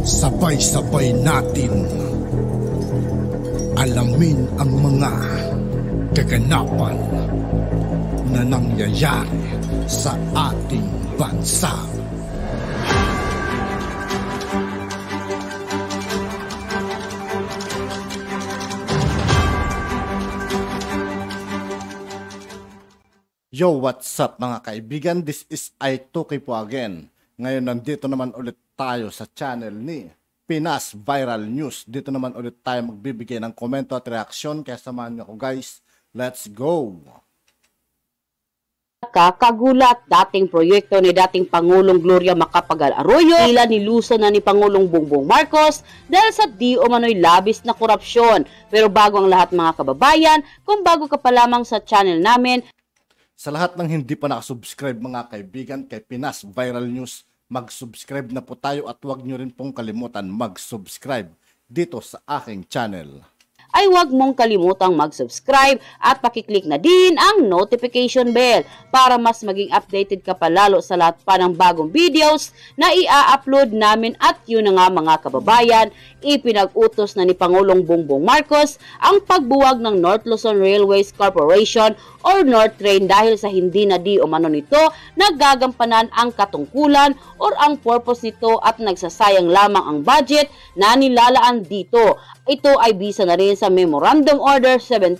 Sabay-sabay natin alamin ang mga kaganapan na nangyayari sa ating bansa. Yo, what's up mga kaibigan? This is I2K po again. Ngayon nandito naman ulit tayo sa channel ni Pinas Viral News. Dito naman ulit tayo magbibigay ng komento at reaksyon. Kaya samahan niyo ako guys. Let's go! Kakagulat, dating proyekto ni dating Pangulong Gloria Macapagal Arroyo tila niluso na ni Pangulong Bongbong Marcos dahil sa di umano'y labis na korupsyon. Pero bago ang lahat mga kababayan, kung bago ka pa lamang sa channel namin, sa lahat ng hindi pa nakasubscribe mga kaibigan kay Pinas Viral News, mag-subscribe na po tayo at huwag nyo rin pong kalimutan mag-subscribe dito sa aking channel. Ay huwag mong kalimutang mag-subscribe at pakiclick na din ang notification bell para mas maging updated ka pa lalo sa lahat pa ng bagong videos na i-upload namin. At yun na nga mga kababayan, ipinag-utos na ni Pangulong Bongbong Marcos ang pagbuwag ng North Luzon Railways Corporation or North Train dahil sa hindi na di umano nito naggagampanan ang katungkulan or ang purpose nito at nagsasayang lamang ang budget na nilalaan dito. Ito ay bisa na rin sa Memorandum Order 17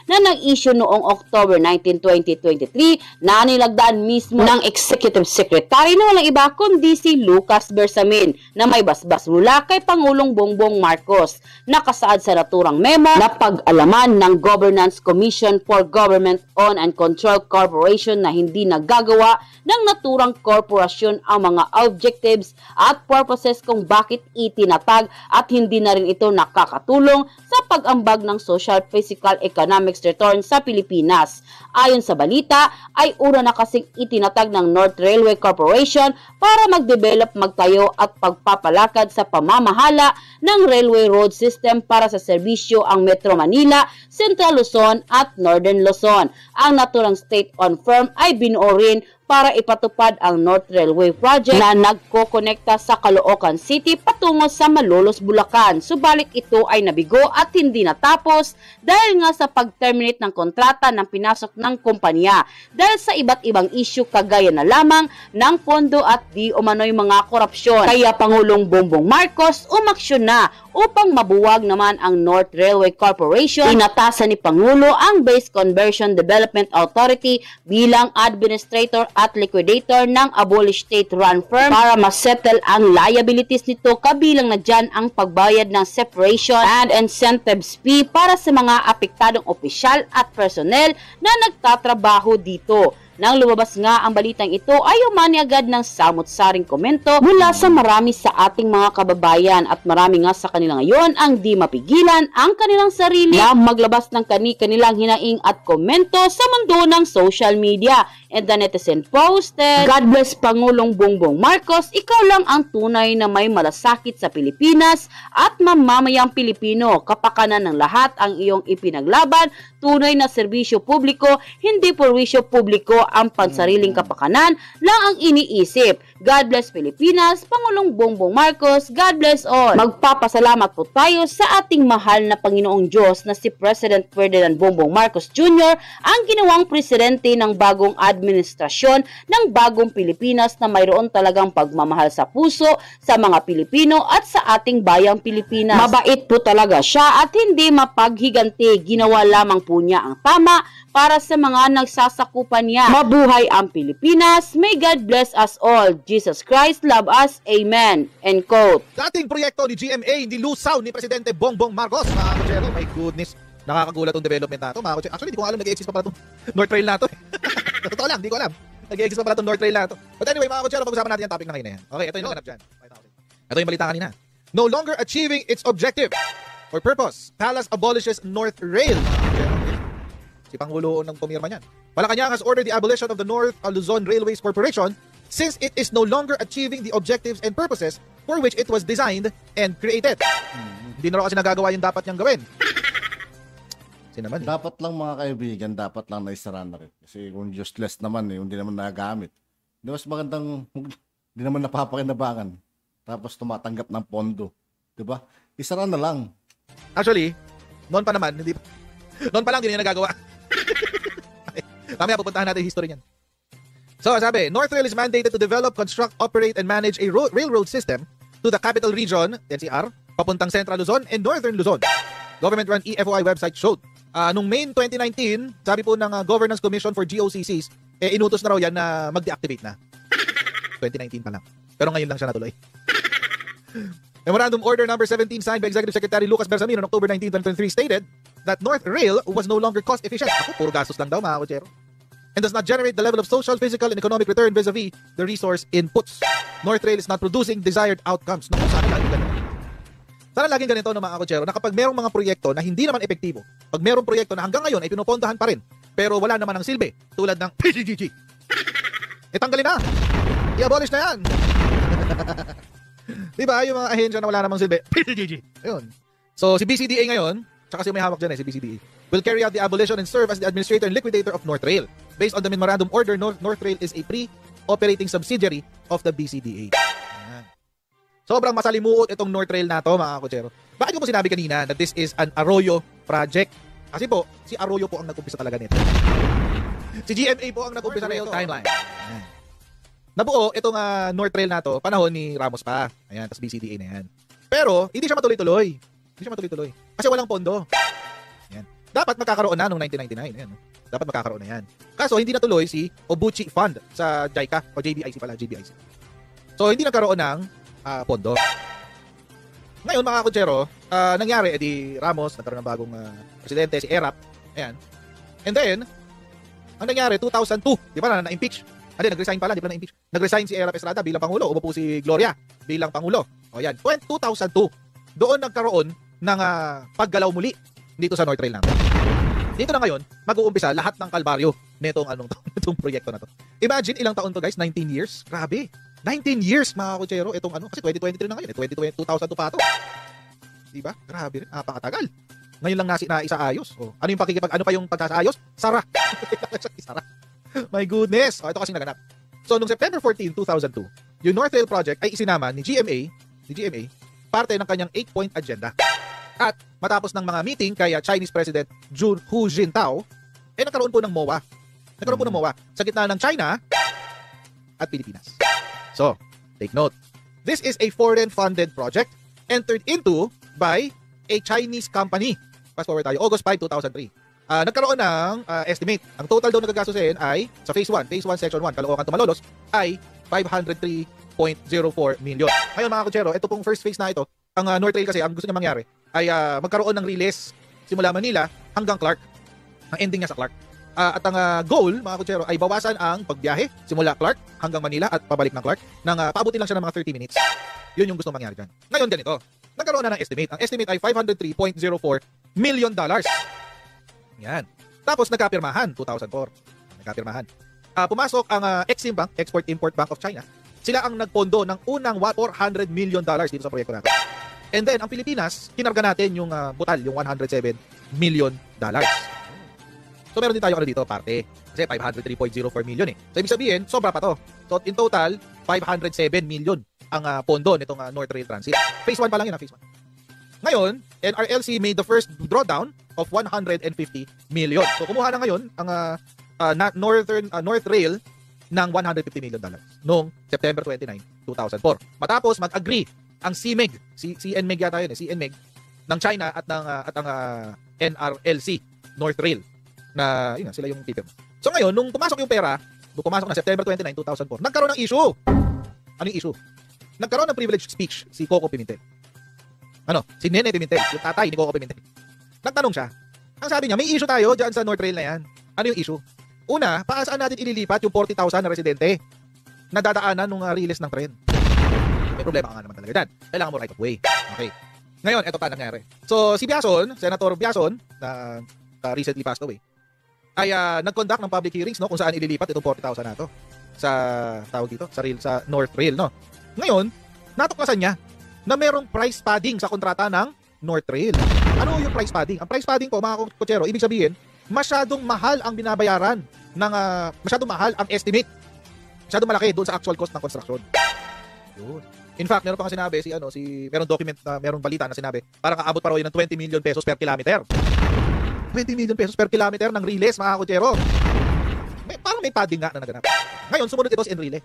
na nag-issue noong October 19, 2023 na nilagdaan mismo ng Executive Secretary na walang iba kundi si Lucas Bersamin na may basbas mula kay Pangulong Bongbong Marcos. Nakasaad sa naturang memo na pag-alaman ng Governance Commission for Government-Owned and Controlled Corporation na hindi nagagawa ng naturang korporasyon ang mga objectives at purposes kung bakit itinatag at hindi na rin ito nakakatulong sa pag-ambag ng social, physical, economics return sa Pilipinas. Ayon sa balita, ay una na kasing itinatag ng North Railway Corporation para mag-develop, magtayo at pagpapalakad sa pamamahala ng railway road system para sa serbisyo ang Metro Manila, Central Luzon at Northern Luzon. Ang naturang state-owned firm ay binuo rin para ipatupad ang North Railway Project na nagkokonekta sa Caloocan City patungo sa Malolos, Bulacan. Subalit ito ay nabigo at hindi natapos dahil nga sa pag-terminate ng kontrata ng pinasok ng kumpanya dahil sa iba't ibang issue kagaya na lamang ng pondo at di umano'y mga korupsyon. Kaya Pangulong Bongbong Marcos umaksyon na upang mabuwag naman ang North Railway Corporation. Inatasan ni Pangulo ang Base Conversion Development Authority bilang administrator at liquidator ng abolished state-run firm para masettle ang liabilities nito, kabilang na dyan ang pagbayad ng separation and incentives fee para sa mga apektadong opisyal at personnel na nagtatrabaho dito. Nang lumabas nga ang balitang ito ay umani agad ng samot-saring komento mula sa marami sa ating mga kababayan at marami nga sa kanila ngayon ang di mapigilan ang kanilang sarili na maglabas ng kanilang hinaing at komento sa mundo ng social media. And the netizen posted, "God bless Pangulong Bongbong Marcos, ikaw lang ang tunay na may malasakit sa Pilipinas at mamamayang Pilipino. Kapakanan ng lahat ang iyong ipinaglaban, tunay na serbisyo publiko, hindi purwisyo publiko ang pansariling kapakanan lang ang iniisip. God bless Pilipinas, Pangulong Bongbong Marcos, God bless all." Magpapasalamat po tayo sa ating mahal na Panginoong Diyos na si President Ferdinand Bongbong Marcos Jr. ang ginawang presidente ng bagong administrasyon ng bagong Pilipinas na mayroon talagang pagmamahal sa puso sa mga Pilipino at sa ating bayang Pilipinas. Mabait po talaga siya at hindi mapaghiganti. Ginawa lamang po niya ang tama para sa mga nagsasakupan niya. Mabuhay ang Pilipinas. May God bless us all. Jesus Christ love us. Amen. End quote. Dating proyekto ni GMA nilusaw ni Presidente Bongbong Marcos. Mga kutsero, my goodness. Nakakagulat yung development na ito. Mga kutsero, actually, di ko alam nag-exist pa pala itong North Trail na ito. Totoo lang, di ko alam. Nag-exist pa pala itong North Trail na ito. But anyway, mga kutsero, pag-usapan natin yung topic na ngayon na yan. Okay, ito yung naganap dyan. Ito yung balita kanina. No longer achieving its objective or purpose, Palace abolishes North Rail. Si Pangulo nang pumirma niyan. Malacanang has ordered the abolition of the North Luzon Railways Corporation since it is no longer achieving the objectives and purposes for which it was designed and created. Hindi na raw kasi nagagawa yung dapat niyang gawin. Dapat lang mga kaibigan, dapat lang naisara na rin. Kasi kung useless naman, hindi naman nagamit. Di mas magandang, hindi naman napapakinabangan. tapos tumatanggap ng pondo. Diba? Isara na lang. Actually, noon pa naman, noon pa lang hindi niya nagagawa. Mamaya pupuntahan natin yung history niyan. So, sabi, North Rail is mandated to develop, construct, operate, and manage a railroad system to the capital region, NCR, papuntang Central Luzon and Northern Luzon. Government-run EFOI website showed. Nung May 2019, sabi po ng Governance Commission for GOCCs, inutos na raw yan na mag-deactivate na. 2019 pa lang. Pero ngayon lang siya natuloy. Memorandum Order number 17 signed by Executive Secretary Lucas Bersamin on October 19, 2023 stated that North Rail was no longer cost efficient. Ako, puro gastos lang daw, mga kutsero. And does not generate the level of social, physical, and economic return vis-a-vis the resource inputs. North Rail is not producing desired outcomes. Naku, sana laging ganito. Sana laging ganito ng mga kutsero na kapag merong mga proyekto na hindi naman epektibo, pag merong proyekto na hanggang ngayon ay pinupondahan pa rin, pero wala naman ang silbi, tulad ng PGGG. Tanggalin na! I-abolish na yan! Diba? Yung mga ahensya na wala namang silbi, PGGG. Ayun. So, si BCDA ngayon, tsaka si may hawak dyan si BCDA, will carry out the abolition and serve as the administrator and liquidator of North Rail. Based on the Memorandum Order, North Rail is a pre-operating subsidiary of the BCDA. Ayan. Sobrang masalimuot itong North Rail na to, mga kutsero. Bakit ko po sinabi kanina that this is an Arroyo project? Kasi po, si Arroyo po ang nag-umpisa talaga nito. Si GMA po ang nag-umpisa na itong timeline. Ayan. Nabuo itong North Rail na to, panahon ni Ramos pa. Ayan, tas BCDA na yan. Pero, hindi siya matuloy-tuloy. Kasi walang pondo. Ayan. Dapat magkakaroon na noong 1999. Ayan. Dapat magkakaroon na yan. Kaso, hindi natuloy si Obuchi Fund sa JICA o JBIC pala, JBIC. So, hindi nagkaroon ng pondo. Ngayon, mga kutsero, nangyari, edi Ramos, nagkaroon ng bagong presidente, si Erap. Ayan. And then, ang nangyari, 2002, di ba na-impeach? Nag-resign pala, di ba na-impeach? Nag-resign si Erap Estrada bilang Pangulo. Umupo si Gloria bilang Pangulo. O yan, 2002. Doon nagkaroon ng paggalaw muli dito sa North Rail natin. Dito na ngayon, mag-uumpisa lahat ng kalbaryo nitong itong proyekto na to. Imagine ilang taon to guys, 19 years. Grabe. 19 years mga kutsero itong kasi 2023 na ngayon, 2002 pa to. Di ba? Grabe rin, napakatagal. Ngayon lang naisaayos. Ano yung ano pa yung pagsasaayos? Sara. Sara. My goodness. Ito kasi naganap. So, noong September 14, 2002, yung North Rail project ay isinama ni GMA, parte ng kanyang 8-point agenda. At matapos ng mga meeting kay Chinese President Hu Jintao, nagkaroon po ng MOA. Sa gitna ng China at Pilipinas. So, take note. This is a foreign-funded project entered into by a Chinese company. Fast forward tayo, August 5, 2003. Nagkaroon ng estimate. Ang total daw na gagastusin ay, sa Phase 1, Section 1, Caloocan to Malolos, ay 503.04 million. Ngayon mga kutsero, ito pong first phase na ito, ang North Rail kasi, ang gusto niya mangyari, ay magkaroon ng release simula Manila hanggang Clark. Ang ending niya sa Clark. At ang goal, mga kutsero, ay bawasan ang pagbiyahe simula Clark hanggang Manila at pabalik ng Clark nang paabutin lang siya ng mga 30 minutes. Yun yung gusto mangyari dyan. Ngayon ganito, nagkaroon na ng estimate. Ang estimate ay $503.04 million. Yan. Tapos nagkapirmahan, 2004. Nagkapirmahan. Pumasok ang Exim Bank, Export-Import Bank of China. Sila ang nagpondo ng unang $400 million dito sa proyekto natin. And then, ang Pilipinas, kinarga natin yung butal, yung $107 million. So, meron din tayo dito, parte. Kasi 503.04 million eh. So, ibig sabihin, sobra pa to. So, in total, 507 million ang pondo nitong North Rail Transit. Phase 1 pa lang yun, Phase 1. Ngayon, NRLC made the first drawdown of 150 million. So, kumuha na ngayon ang North Rail ng $150 million noong September 29, 2004. Matapos mag-agree ang CMEG, CNMEG yata yun, CNMEG ng China at ang NRLC, North Rail, na yun, sila yung tipim. So ngayon, nung pumasok yung pera, nung pumasok na September 29, 2004, nagkaroon ng issue. Ano yung issue? Nagkaroon ng privilege speech si Coco Pimentel. Si Nene Pimentel, yung tatay ni Coco Pimentel. Nagtanong siya. Ang sabi niya, may issue tayo dyan sa North Rail na yan. Ano yung issue? Una, paasaan natin ililipat yung 40,000 na residente na dadaanan nung release ng tren? May problema nga naman talaga dyan. Kailangan mo right of way. Okay. Ngayon, eto pa nangyari. So, si Biason, Senator Biason, na recently passed away, ay nag-conduct ng public hearings, no, kung saan ililipat itong 40,000 na to sa tawag dito, sa North Rail, no. Ngayon, natuklasan niya na merong price padding sa kontrata ng North Rail. Ano yung price padding? Ang price padding po, mga kutsero, ibig sabihin, masyadong mahal ang binabayaran masyadong mahal ang estimate. Masyadong malaki doon sa actual cost ng construction. Yun. In fact, meron pa nga sinabi merong document na merong balita na sinabi, parang aabot pa raw yun ng 20 million pesos per kilometer. 20 million pesos per kilometer ng riles, mga kutsero. Parang may padding nga na naganap. Ngayon, sumunod ito si Enrile.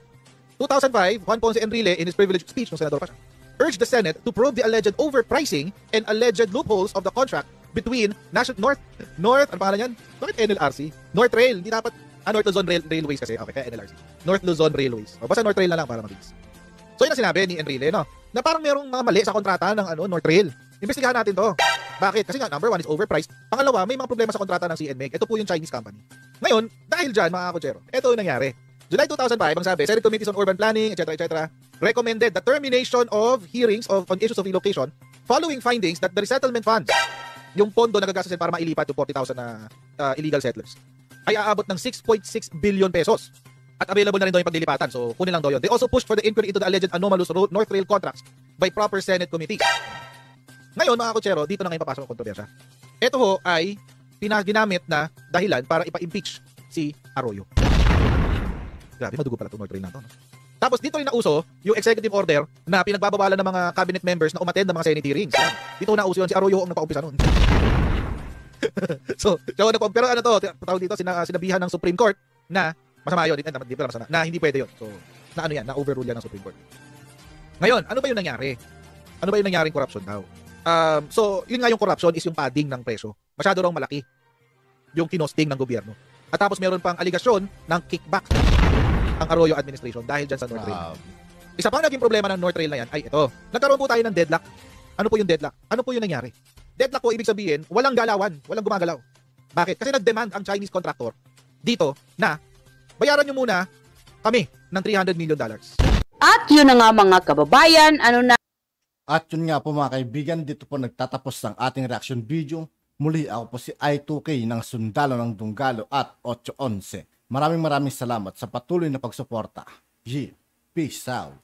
2005, Juan Ponce Enrile, in his privileged speech, ng senador pa siya, urged the Senate to probe the alleged overpricing and alleged loopholes of the contract between North, ano pangalan yan? Bakit NLRC? North Rail, hindi dapat, North Luzon Railways kasi, okay, kaya NLRC. North Luzon Railways. O basta North Rail na lang para mabilis. So yun ang sinabi ni Enrile, no? Na parang merong mga mali sa kontrata ng North Rail. Imbestigahan natin to. Bakit? Kasi nga, number one is overpriced. Pangalawa, may mga problema sa kontrata ng CNMEG. Ito po yung Chinese company. Ngayon, dahil dyan, mga kutsero, ito yung nangyari. July 2005, ang sabi, Senate Committees on Urban Planning, etc., recommended the termination of hearings on issues of relocation following findings that the resettlement funds, yung pondo na gagastusin para mailipat yung 40,000 na illegal settlers, ay aabot ng 6.6 billion pesos. At available na rin daw yung paglilipatan. So, kunin lang daw yun. They also pushed for the inquiry into the alleged anomalous North Rail contracts by proper Senate committees. Ngayon, mga kutsero, dito na ngayon papasok ang kontrobersya. Ito ho ay ginamit na dahilan para ipa-impeach si Arroyo. Grabe, madugo pala itong North Rail na ito. No? Tapos dito rin nauso yung executive order na pinagbabawalan ng mga cabinet members na umattend ng mga Senate hearings. Dito nauso yun. Si Arroyo ang nagpa-umpisa nun. So, pero ano to, tawag dito, sinabihan ng Supreme Court na masama yun, di pala masama, na hindi pwede yun. So, na overrule yan ng Supreme Court. Ngayon, ano ba yung nangyari? Ano ba yung nangyaring corruption daw? So, yun nga yung corruption is yung padding ng presyo. Masyado raw malaki yung kinosting ng gobyerno. At tapos meron pang aligasyon ng kickback ang Arroyo administration dahil dyan sa North Rail. Isa pang naging problema ng North Rail na yan ay ito. Nagkaroon po tayo ng deadlock. Ano po yung deadlock? Ano po yung nangyari? Deadlock po, ibig sabihin, walang galawan, walang gumagalaw. Bakit? Kasi nag-demand ang Chinese contractor dito na bayaran nyo muna kami ng $300 million. At yun na nga mga kababayan, At yun nga po mga kaibigan, dito po nagtatapos ang ating reaction video. Muli ako po si I2K ng Sundalo ng Dunggalo at 811. Maraming salamat sa patuloy na pagsuporta. Peace out.